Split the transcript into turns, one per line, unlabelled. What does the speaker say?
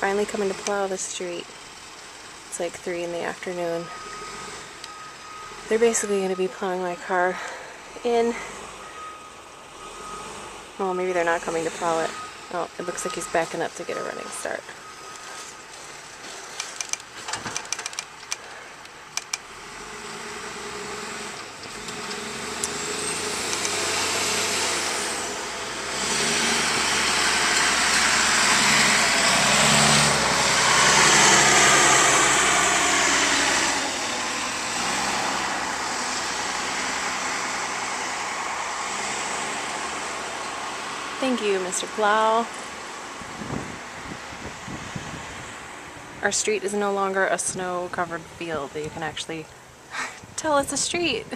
finally coming to plow the street. It's like 3 in the afternoon. They're basically going to be plowing my car in. Well, maybe they're not coming to plow it. Oh, it looks like he's backing up to get a running start. Thank you, Mr. Plow. Our street is no longer a snow-covered field that you can actually tell it's a street.